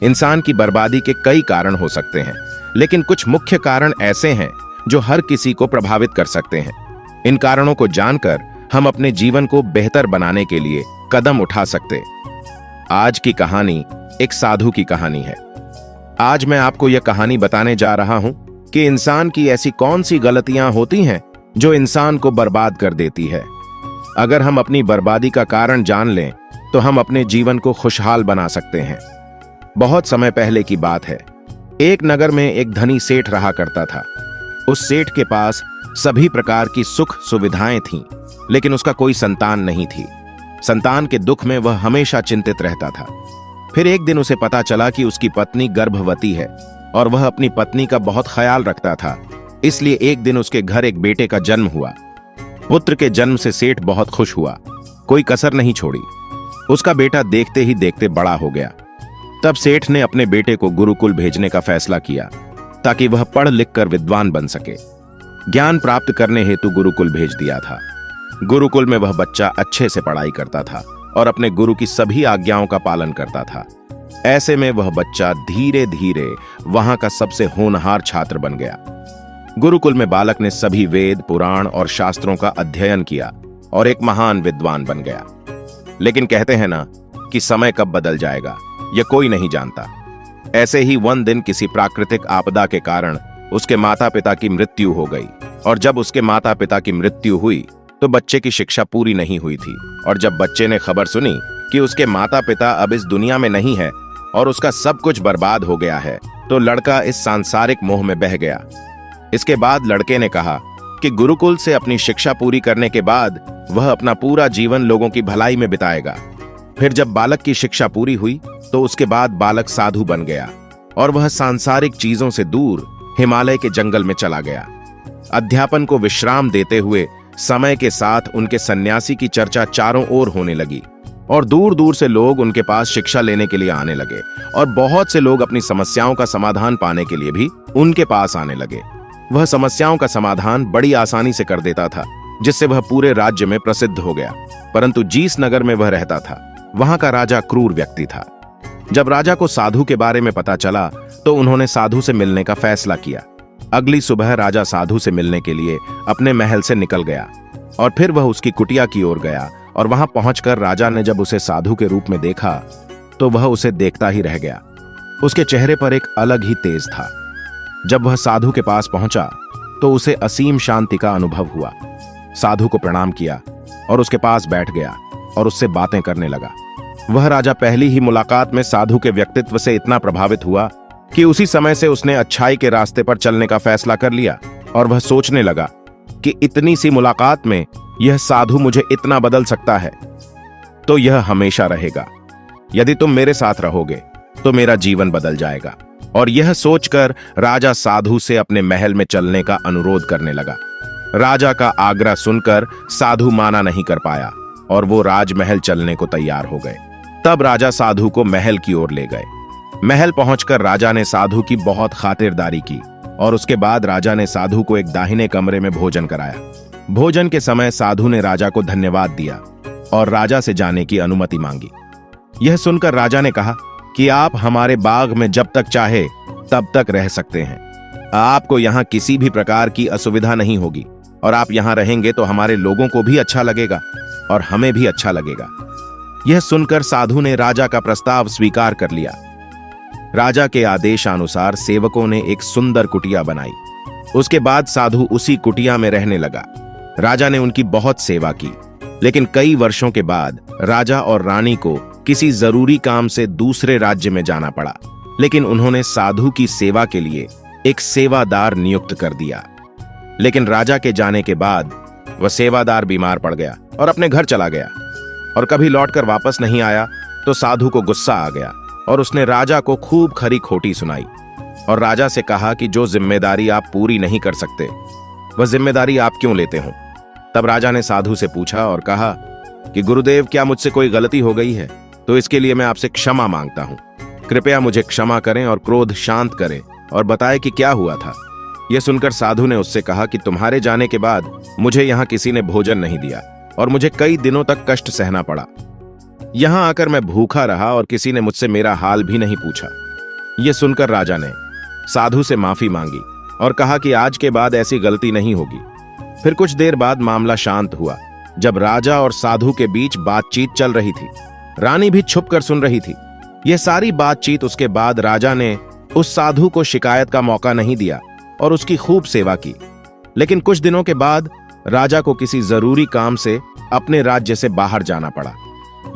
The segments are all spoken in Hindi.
इंसान की बर्बादी के कई कारण हो सकते हैं, लेकिन कुछ मुख्य कारण ऐसे हैं जो हर किसी को प्रभावित कर सकते हैं। इन कारणों को जानकर हम अपने जीवन को बेहतर बनाने के लिए कदम उठा सकते। आज की कहानी एक साधु की कहानी है। आज मैं आपको यह कहानी बताने जा रहा हूं कि इंसान की ऐसी कौन सी गलतियां होती हैं जो इंसान को बर्बाद कर देती है। अगर हम अपनी बर्बादी का कारण जान लें तो हम अपने जीवन को खुशहाल बना सकते हैं। बहुत समय पहले की बात है। एक नगर में एक धनी सेठ रहा करता था। उस सेठ के पास सभी प्रकार की सुख सुविधाएं थीं, लेकिन उसका कोई संतान नहीं थी। संतान के दुख में वह हमेशा चिंतित रहता था। फिर एक दिन उसे पता चला कि उसकी पत्नी गर्भवती है और वह अपनी पत्नी का बहुत ख्याल रखता था। इसलिए एक दिन उसके घर एक बेटे का जन्म हुआ। पुत्र के जन्म से सेठ बहुत खुश हुआ, कोई कसर नहीं छोड़ी। उसका बेटा देखते ही देखते बड़ा हो गया। तब सेठ ने अपने बेटे को गुरुकुल भेजने का फैसला किया ताकि वह पढ़ लिख कर विद्वान बन सके। ज्ञान प्राप्त करने हेतु गुरुकुल भेज दिया था। गुरुकुल में वह बच्चा अच्छे से पढ़ाई करता था और अपने गुरु की सभी आज्ञाओं का पालन करता था। ऐसे में वह बच्चा धीरे धीरे वहां का सबसे होनहार छात्र बन गया। गुरुकुल में बालक ने सभी वेद, पुराण और शास्त्रों का अध्ययन किया और एक महान विद्वान बन गया। लेकिन कहते हैं ना कि समय कब बदल जाएगा यह कोई नहीं जानता। ऐसे ही one दिन किसी प्राकृतिक आपदा के कारण उसके माता पिता की मृत्यु हो गई। और जब उसके माता पिता की मृत्यु हुई तो बच्चे की शिक्षा पूरी नहीं हुई थी। और जब बच्चे ने खबर सुनी कि उसके माता पिता अब इस दुनिया में नहीं है और उसका सब कुछ बर्बाद हो गया है, तो लड़का इस सांसारिक मोह में बह गया। इसके बाद लड़के ने कहा कि गुरुकुल से अपनी शिक्षा पूरी करने के बाद वह अपना पूरा जीवन लोगों की भलाई में बिताएगा। फिर जब बालक की शिक्षा पूरी हुई तो उसके बाद बालक साधु बन गया और वह सांसारिक चीजों से दूर हिमालय के जंगल में चला गया। अध्यापन को विश्राम देते हुए समय के साथ उनके सन्यासी की चर्चा चारों ओर होने लगी और दूर दूर से लोग उनके पास शिक्षा लेने के लिए आने लगे और बहुत से लोग अपनी समस्याओं का समाधान पाने के लिए भी उनके पास आने लगे। वह समस्याओं का समाधान बड़ी आसानी से कर देता था, जिससे वह पूरे राज्य में प्रसिद्ध हो गया। परंतु जिस नगर में वह रहता था वहां का राजा क्रूर व्यक्ति था। जब राजा को साधु के बारे में पता चला तो उन्होंने साधु से मिलने का फैसला किया। अगली सुबह राजा साधु से मिलने के लिए अपने महल से निकल गया और फिर वह उसकी कुटिया की ओर गया। और वहां पहुंचकर राजा ने जब उसे साधु के रूप में देखा तो वह उसे देखता ही रह गया। उसके चेहरे पर एक अलग ही तेज था। जब वह साधु के पास पहुंचा तो उसे असीम शांति का अनुभव हुआ। साधु को प्रणाम किया और उसके पास बैठ गया और उससे बातें करने लगा। वह राजा पहली ही मुलाकात में साधु के व्यक्तित्व से इतना प्रभावित हुआ कि उसी समय से उसने अच्छाई के रास्ते पर चलने का फैसला कर लिया। और वह सोचने लगा कि इतनी सी मुलाकात में यह साधु मुझे इतना बदल सकता है तो यह हमेशा रहेगा। यदि तुम मेरे साथ रहोगे तो मेरा जीवन बदल जाएगा। और यह सोचकर राजा साधु से अपने महल में चलने का अनुरोध करने लगा। राजा का आग्रह सुनकर साधु माना नहीं कर पाया और वो राजमहल चलने को तैयार हो गए। तब राजा साधु को महल की ओर ले गए। महल पहुंचकर राजा ने साधु की बहुत खातिरदारी की और उसके बाद राजा ने साधु को एक दाहिने कमरे में भोजन कराया। भोजन के समय साधु ने राजा को धन्यवाद दिया और राजा से जाने की अनुमति मांगी। यह सुनकर राजा ने कहा कि आप हमारे बाग में जब तक चाहे तब तक रह सकते हैं। आपको यहाँ किसी भी प्रकार की असुविधा नहीं होगी और आप यहाँ रहेंगे तो हमारे लोगों को भी अच्छा लगेगा और हमें भी अच्छा लगेगा। यह सुनकर साधु ने राजा का प्रस्ताव स्वीकार कर लिया। राजा के आदेशानुसार सेवकों ने एक सुंदर कुटिया बनाई। उसके बाद साधु उसी कुटिया में रहने लगा। राजा ने उनकी बहुत सेवा की, लेकिन कई वर्षों के बाद राजा और रानी को किसी जरूरी काम से दूसरे राज्य में जाना पड़ा। लेकिन उन्होंने साधु की सेवा के लिए एक सेवादार नियुक्त कर दिया। लेकिन राजा के जाने के बाद वह सेवादार बीमार पड़ गया और अपने घर चला गया और कभी लौटकर वापस नहीं आया। तो साधु को गुस्सा आ गया और उसने राजा को खूब खरी खोटी सुनाई और राजा से कहा कि जो जिम्मेदारी आप पूरी नहीं कर सकते वह जिम्मेदारी आप क्यों लेते हो। तब राजा ने साधु से पूछा और कहा कि गुरुदेव, क्या मुझसे कोई गलती हो गई है तो इसके लिए मैं आपसे क्षमा मांगता हूं। कृपया मुझे क्षमा करें और क्रोध शांत करें और बताएं कि क्या हुआ था। यह सुनकर साधु ने उससे कहा कि तुम्हारे जाने के बाद मुझे यहाँ किसी ने भोजन नहीं दिया और मुझे कई दिनों तक कष्ट सहना पड़ा। यहाँ आकर मैं भूखा रहा और किसी ने मुझसे मेरा हाल भी नहीं पूछा। ये सुनकर राजा ने साधु से माफी मांगी और कहा कि आज के बाद ऐसी गलती नहीं होगी। फिर कुछ देर बाद मामला शांत हुआ। जब राजा और साधु के बीच बातचीत चल रही थी, रानी भी छुप कर सुन रही थी। यह सारी बातचीत उसके बाद राजा ने उस साधु को शिकायत का मौका नहीं दिया और उसकी खूब सेवा की। लेकिन कुछ दिनों के बाद राजा को किसी जरूरी काम से अपने राज्य से बाहर जाना पड़ा।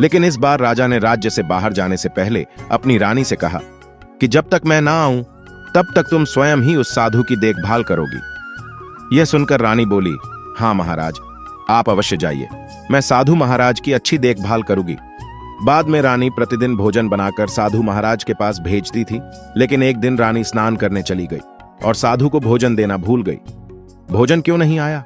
लेकिन इस बार राजा ने राज्य से बाहर जाने से पहले अपनी रानी से कहा कि जब तक मैं ना आऊं तब तक तुम स्वयं ही उस साधु की देखभाल करोगी। यह सुनकर रानी बोली, हाँ महाराज, आप अवश्य जाइए, मैं साधु महाराज की अच्छी देखभाल करूंगी। बाद में रानी प्रतिदिन भोजन बनाकर साधु महाराज के पास भेजती थी। लेकिन एक दिन रानी स्नान करने चली गई और साधु को भोजन देना भूल गई। भोजन क्यों नहीं आया?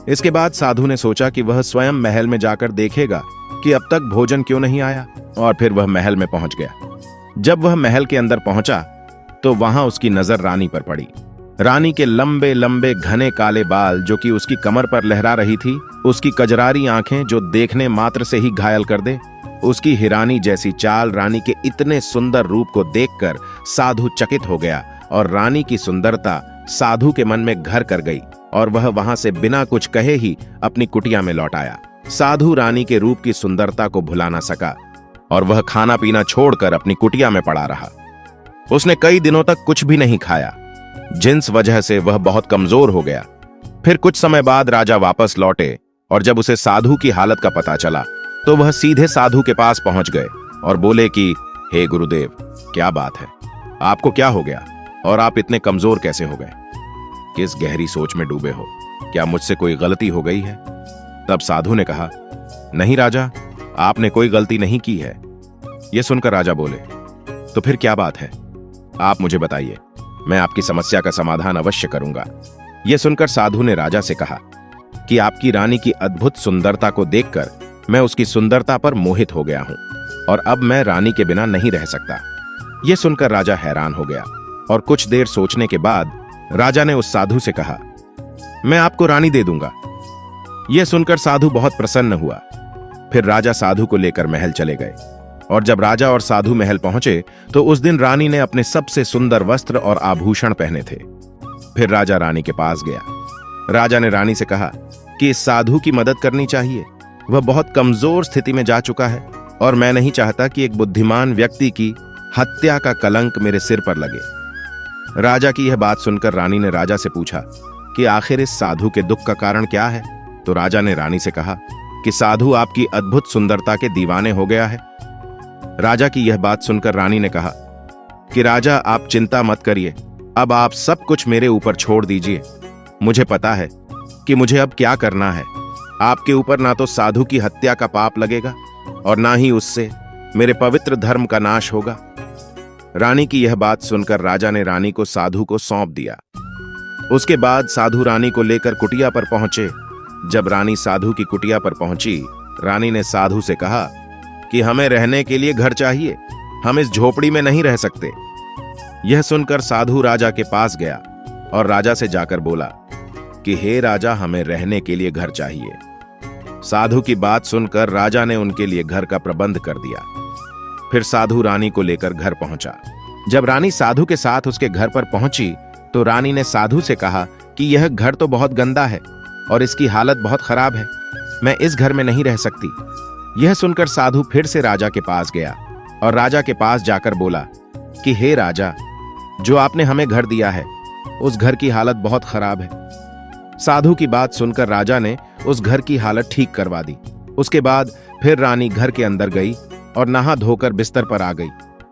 इसके बाद साधु ने सोचा कि वह स्वयं महल में जाकर देखेगा कि अब तक भोजन क्यों नहीं आया, और फिर वह महल में पहुंच गया। जब वह महल के अंदर पहुंचा तो वहां उसकी नजर रानी पर पड़ी। रानी के लंबे लंबे घने काले बाल जो कि उसकी कमर पर लहरा रही थी, उसकी कजरारी आंखें जो देखने मात्र से ही घायल कर दे, उसकी हिरानी जैसी चाल, रानी के इतने सुंदर रूप को देखकर साधु चकित हो गया और रानी की सुंदरता साधु के मन में घर कर गई और वह वहां से बिना कुछ कहे ही अपनी कुटिया में लौट आया। साधु रानी के रूप की सुंदरता को भुला ना सका और वह खाना पीना छोड़कर अपनी कुटिया में पड़ा रहा। उसने कई दिनों तक कुछ भी नहीं खाया, जिस वजह से वह बहुत कमजोर हो गया। फिर कुछ समय बाद राजा वापस लौटे और जब उसे साधु की हालत का पता चला तो वह सीधे साधु के पास पहुंच गए और बोले कि हे गुरुदेव, क्या बात है, आपको क्या हो गया और आप इतने कमजोर कैसे हो गए? किस गहरी सोच में डूबे हो? क्या मुझसे कोई गलती हो गई है? तब साधु ने कहा, नहीं राजा, आपने कोई गलती नहीं की है। यह सुनकर राजा बोले, तो फिर क्या बात है, आप मुझे बताइए, मैं आपकी समस्या का समाधान अवश्य करूंगा। यह सुनकर साधु ने राजा से कहा कि आपकी रानी की अद्भुत सुंदरता को देखकर मैं उसकी सुंदरता पर मोहित हो गया हूं और अब मैं रानी के बिना नहीं रह सकता। यह सुनकर राजा हैरान हो गया और कुछ देर सोचने के बाद राजा ने उस साधु से कहा, मैं आपको रानी दे दूंगा। यह सुनकर साधु बहुत प्रसन्न हुआ। फिर राजा साधु को लेकर महल चले गए और जब राजा और साधु महल पहुंचे तो उस दिन रानी ने अपने सबसे सुंदर वस्त्र और आभूषण पहने थे। फिर राजा रानी के पास गया। राजा ने रानी से कहा कि इस साधु की मदद करनी चाहिए, वह बहुत कमजोर स्थिति में जा चुका है और मैं नहीं चाहता कि एक बुद्धिमान व्यक्ति की हत्या का कलंक मेरे सिर पर लगे। राजा की यह बात सुनकर रानी ने राजा से पूछा कि आखिर इस साधु के दुख का कारण क्या है? तो राजा ने रानी से कहा कि साधु आपकी अद्भुत सुंदरता के दीवाने हो गया है। राजा की यह बात सुनकर रानी ने कहा कि राजा, आप चिंता मत करिए, अब आप सब कुछ मेरे ऊपर छोड़ दीजिए। मुझे पता है कि मुझे अब क्या करना है। आपके ऊपर ना तो साधु की हत्या का पाप लगेगा और ना ही उससे मेरे पवित्र धर्म का नाश होगा। रानी की यह बात सुनकर राजा ने रानी को साधु को सौंप दिया। उसके बाद साधु रानी को लेकर कुटिया पर पहुंचे। जब रानी साधु की कुटिया पर पहुंची, रानी ने साधु से कहा कि हमें रहने के लिए घर चाहिए, हम इस झोपड़ी में नहीं रह सकते। यह सुनकर साधु राजा के पास गया और राजा से जाकर बोला कि हे राजा, हमें रहने के लिए घर चाहिए। साधु की बात सुनकर राजा ने उनके लिए घर का प्रबंध कर दिया। फिर साधु रानी को लेकर घर पहुंचा। जब रानी साधु के साथ उसके घर पर पहुंची तो रानी ने साधु से कहा कि यह घर तो बहुत गंदा है और इसकी हालत बहुत खराब है, मैं इस घर में नहीं रह सकती। यह सुनकर साधु फिर से राजा के पास गया और राजा के पास जाकर बोला कि हे राजा, जो आपने हमें घर दिया है उस घर की हालत बहुत खराब है। साधु की बात सुनकर राजा ने उस घर की हालत ठीक करवा दी। उसके बाद फिर रानी घर के अंदर गई और नहा धोकर बिस्तर पर आ गई।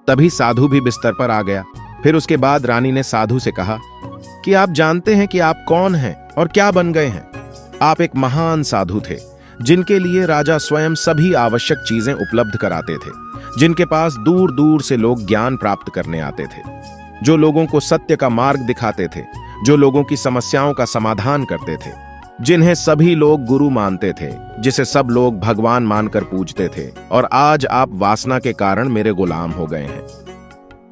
तभी साधु भी बिस्तर पर आ गया। फिर उसके बाद रानी ने साधु से कहा कि आप जानते हैं कि आप कौन हैं और क्या बन गए हैं। आप एक महान साधु थे जिनके लिए राजा स्वयं सभी आवश्यक चीजें उपलब्ध कराते थे, जिनके पास दूर दूर से लोग ज्ञान प्राप्त करने आते थे, जो लोगों को सत्य का मार्ग दिखाते थे, जो लोगों की समस्याओं का समाधान करते थे, जिन्हें सभी लोग गुरु मानते थे, जिसे सब लोग भगवान मानकर पूजते थे। और आज आप वासना के कारण मेरे गुलाम हो गए हैं।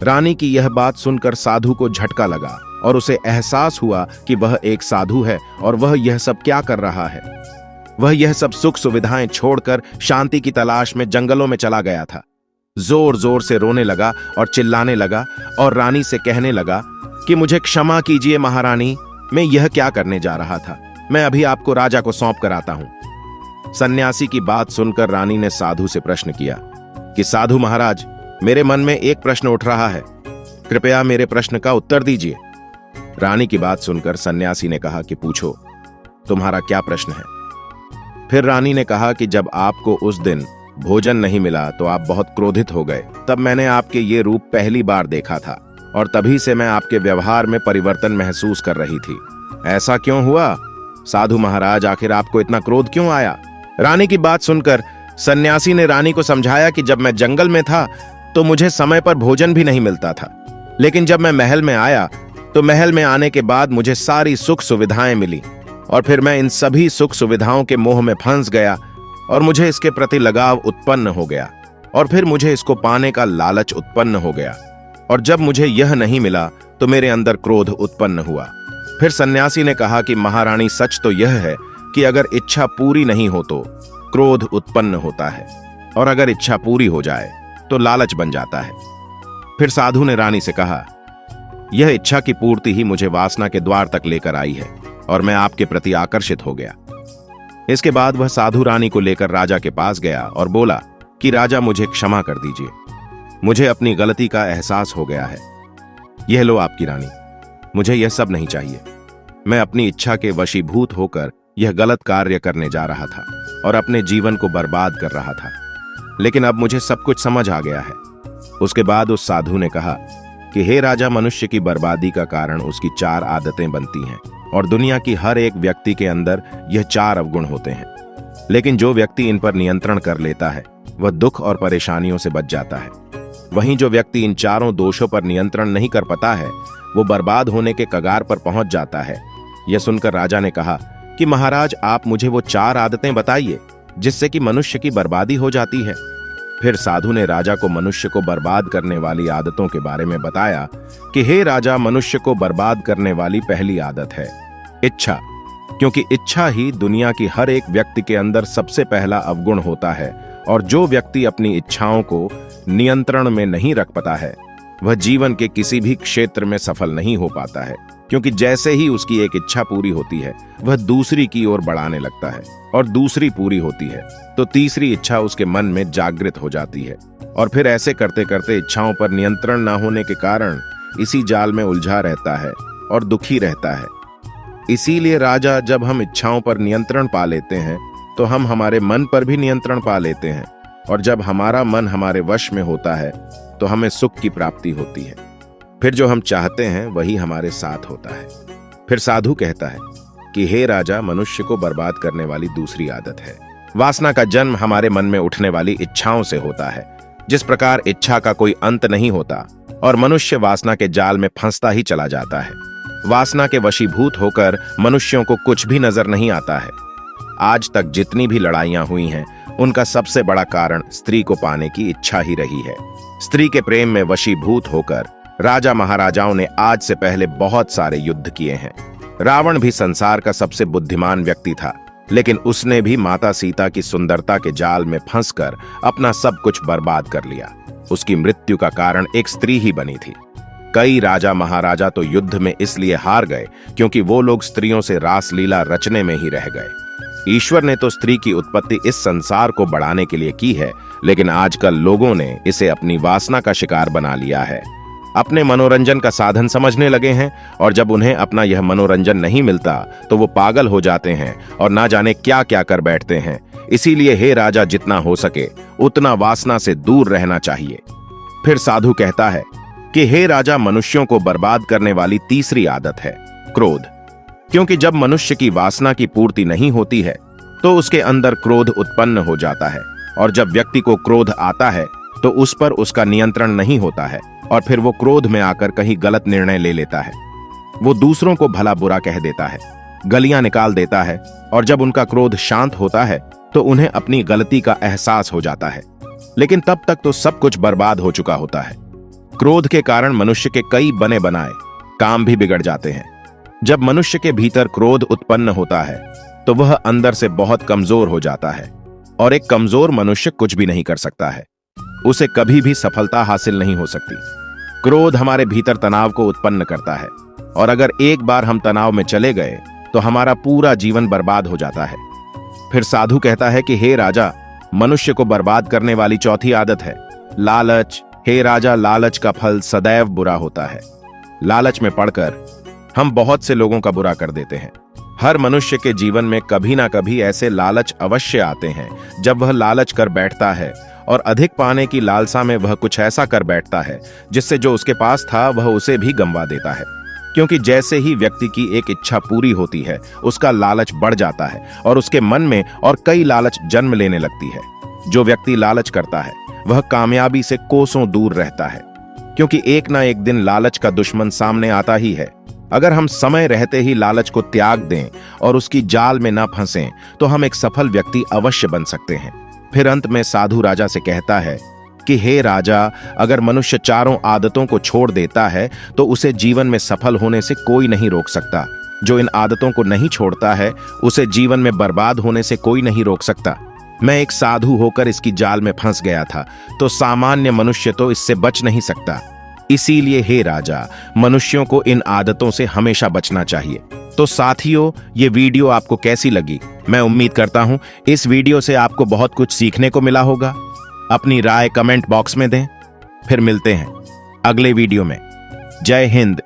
रानी की यह बात सुनकर साधु को झटका लगा और उसे एहसास हुआ कि वह एक साधु है और वह यह सब क्या कर रहा है। वह यह सब सुख सुविधाएं छोड़कर शांति की तलाश में जंगलों में चला गया था। जोर जोर से रोने लगा और चिल्लाने लगा और रानी से कहने लगा कि मुझे क्षमा कीजिए महारानी, मैं यह क्या करने जा रहा था। मैं अभी आपको राजा को सौंप कर आता हूं। सन्यासी की बात सुनकर रानी ने साधु से प्रश्न किया कि साधु महाराज, मेरे मन में एक प्रश्न उठ रहा है, कृपया मेरे प्रश्न का उत्तर दीजिए। रानी की बात सुनकर सन्यासी ने कहा कि पूछो, तुम्हारा क्या प्रश्न है। फिर रानी ने कहा कि जब आपको उस दिन भोजन नहीं मिला तो आप बहुत क्रोधित हो गए। तब मैंने आपके ये रूप पहली बार देखा था और तभी से मैं आपके व्यवहार में परिवर्तन महसूस कर रही थी। ऐसा क्यों हुआ साधु महाराज, आखिर आपको इतना क्रोध क्यों आया। रानी की बात सुनकर सन्यासी ने रानी को समझाया कि जब मैं जंगल में था तो मुझे समय पर भोजन भी नहीं मिलता था, लेकिन जब मैं महल में आया तो महल में आने के बाद मुझे सारी सुख सुविधाएं मिली और फिर मैं इन सभी सुख सुविधाओं के मोह में फंस गया और मुझे इसके प्रति लगाव उत्पन्न हो गया और फिर मुझे इसको पाने का लालच उत्पन्न हो गया और जब मुझे यह नहीं मिला तो मेरे अंदर क्रोध उत्पन्न हुआ। फिर सन्यासी ने कहा कि महारानी, सच तो यह है कि अगर इच्छा पूरी नहीं हो तो क्रोध उत्पन्न होता है और अगर इच्छा पूरी हो जाए तो लालच बन जाता है। फिर साधु ने रानी से कहा, यह इच्छा की पूर्ति ही मुझे वासना के द्वार तक लेकर आई है और मैं आपके प्रति आकर्षित हो गया। इसके बाद वह साधु रानी को लेकर राजा के पास गया और बोला कि राजा, मुझे क्षमा कर दीजिए, मुझे अपनी गलती का एहसास हो गया है। यह लो आपकी रानी, मुझे यह सब नहीं चाहिए। मैं अपनी इच्छा के वशीभूत होकर यह गलत कार्य करने जा रहा था और अपने जीवन को बर्बाद कर रहा था, लेकिन अब मुझे सब कुछ समझ आ गया है। उसके बाद उस साधु ने कहा कि हे राजा, मनुष्य की बर्बादी का कारण उसकी 4 आदतें बनती हैं और दुनिया की हर एक व्यक्ति के अंदर यह 4 अवगुण होते हैं, लेकिन जो व्यक्ति इन पर नियंत्रण कर लेता है वह दुख और परेशानियों से बच जाता है। वहीं जो व्यक्ति इन चारों दोषों पर नियंत्रण नहीं कर पाता है वो बर्बाद होने के कगार पर पहुंच जाता है। यह सुनकर राजा ने कहा कि महाराज, आप मुझे वो 4 आदतें बताइए जिससे कि मनुष्य की बर्बादी हो जाती है। फिर साधु ने राजा को मनुष्य को बर्बाद करने वाली आदतों के बारे में बताया कि हे राजा, मनुष्य को बर्बाद करने वाली पहली आदत है इच्छा, क्योंकि इच्छा ही दुनिया की हर एक व्यक्ति के अंदर सबसे पहला अवगुण होता है और जो व्यक्ति अपनी इच्छाओं को नियंत्रण में नहीं रख पाता है वह जीवन के किसी भी क्षेत्र में सफल नहीं हो पाता है, क्योंकि जैसे ही उसकी एक इच्छा पूरी होती है वह दूसरी की ओर बढ़ाने लगता है और दूसरी पूरी होती है तो तीसरी इच्छा उसके मन में जागृत हो जाती है और फिर ऐसे करते करते इच्छाओं पर नियंत्रण न होने के कारण इसी जाल में उलझा रहता है और दुखी रहता है। इसीलिए राजा, जब हम इच्छाओं पर नियंत्रण पा लेते हैं तो हम हमारे मन पर भी नियंत्रण पा लेते हैं और जब हमारा मन हमारे वश में होता है तो हमें सुख की प्राप्ति होती है। फिर जो हम चाहते हैं वही हमारे साथ होता है। फिर साधु कहता है कि हे राजा, मनुष्य को बर्बाद करने वाली दूसरी आदत है वासना का जन्म हमारे मन में उठने वाली इच्छाओं से होता है। जिस प्रकार इच्छा का कोई अंत नहीं होता और मनुष्य वासना के जाल में फंसता ही चला जाता है। वासना के वशीभूत होकर मनुष्यों को कुछ भी नजर नहीं आता है। आज तक जितनी भी लड़ाइयां हुई हैं उनका सबसे बड़ा कारण स्त्री को पाने की इच्छा ही रही है। स्त्री के प्रेम में वशीभूत होकर राजा महाराजाओं ने आज से पहले बहुत सारे युद्ध किए हैं। रावण भी संसार का सबसे बुद्धिमान व्यक्ति था, लेकिन उसने भी माता सीता की सुंदरता के जाल में फंसकर अपना सब कुछ बर्बाद कर लिया। उसकी मृत्यु का कारण एक स्त्री ही बनी थी। कई राजा महाराजा तो युद्ध में इसलिए हार गए क्योंकि वो लोग स्त्रियों से रासलीला रचने में ही रह गए। ईश्वर ने तो स्त्री की उत्पत्ति इस संसार को बढ़ाने के लिए की है, लेकिन आजकल लोगों ने इसे अपनी वासना का शिकार बना लिया है, अपने मनोरंजन का साधन समझने लगे हैं और जब उन्हें अपना यह मनोरंजन नहीं मिलता तो वो पागल हो जाते हैं और ना जाने क्या क्या कर बैठते हैं। इसीलिए हे राजा, जितना हो सके उतना वासना से दूर रहना चाहिए। फिर साधु कहता है कि हे राजा, मनुष्यों को बर्बाद करने वाली तीसरी आदत है क्रोध, क्योंकि जब मनुष्य की वासना की पूर्ति नहीं होती है तो उसके अंदर क्रोध उत्पन्न हो जाता है और जब व्यक्ति को क्रोध आता है तो उस पर उसका नियंत्रण नहीं होता है और फिर वो क्रोध में आकर कहीं गलत निर्णय ले लेता है। वो दूसरों को भला बुरा कह देता है, गलियां निकाल देता है और जब उनका क्रोध शांत होता है तो उन्हें अपनी गलती का एहसास हो जाता है, लेकिन तब तक तो सब कुछ बर्बाद हो चुका होता है। क्रोध के कारण मनुष्य के कई बने बनाए काम भी बिगड़ जाते हैं। जब मनुष्य के भीतर क्रोध उत्पन्न होता है तो वह अंदर से बहुत कमजोर हो जाता है और एक कमजोर मनुष्य कुछ भी नहीं कर सकता है। उसे कभी भी सफलता हासिल नहीं हो सकती। क्रोध हमारे भीतर तनाव को उत्पन्न करता है, और अगर एक बार हम तनाव में चले गए तो हमारा पूरा जीवन बर्बाद हो जाता है। फिर साधु कहता है कि हे राजा, मनुष्य को बर्बाद करने वाली चौथी आदत है लालच। हे राजा, लालच का फल सदैव बुरा होता है। लालच में पड़कर हम बहुत से लोगों का बुरा कर देते हैं। हर मनुष्य के जीवन में कभी ना कभी ऐसे लालच अवश्य आते हैं जब वह लालच कर बैठता है और अधिक पाने की लालसा में वह कुछ ऐसा कर बैठता है जिससे जो उसके पास था वह उसे भी गंवा देता है। क्योंकि जैसे ही व्यक्ति की एक इच्छा पूरी होती है, उसका लालच बढ़ जाता है और उसके मन में और कई लालच जन्म लेने लगती है। जो व्यक्ति लालच करता है वह कामयाबी से कोसों दूर रहता है, क्योंकि एक ना एक दिन लालच का दुश्मन सामने आता ही है। अगर हम समय रहते ही लालच को त्याग दें और उसकी जाल में न फंसें तो हम एक सफल व्यक्ति अवश्य बन सकते हैं। फिर अंत में साधु राजा से कहता है कि हे राजा, अगर मनुष्य चारों आदतों को छोड़ देता है तो उसे जीवन में सफल होने से कोई नहीं रोक सकता। जो इन आदतों को नहीं छोड़ता है उसे जीवन में बर्बाद होने से कोई नहीं रोक सकता। मैं एक साधु होकर इसकी जाल में फंस गया था, तो सामान्य मनुष्य तो इससे बच नहीं सकता। इसीलिए हे राजा, मनुष्यों को इन आदतों से हमेशा बचना चाहिए। तो साथियों, ये वीडियो आपको कैसी लगी? मैं उम्मीद करता हूं इस वीडियो से आपको बहुत कुछ सीखने को मिला होगा। अपनी राय कमेंट बॉक्स में दें। फिर मिलते हैं अगले वीडियो में। जय हिंद।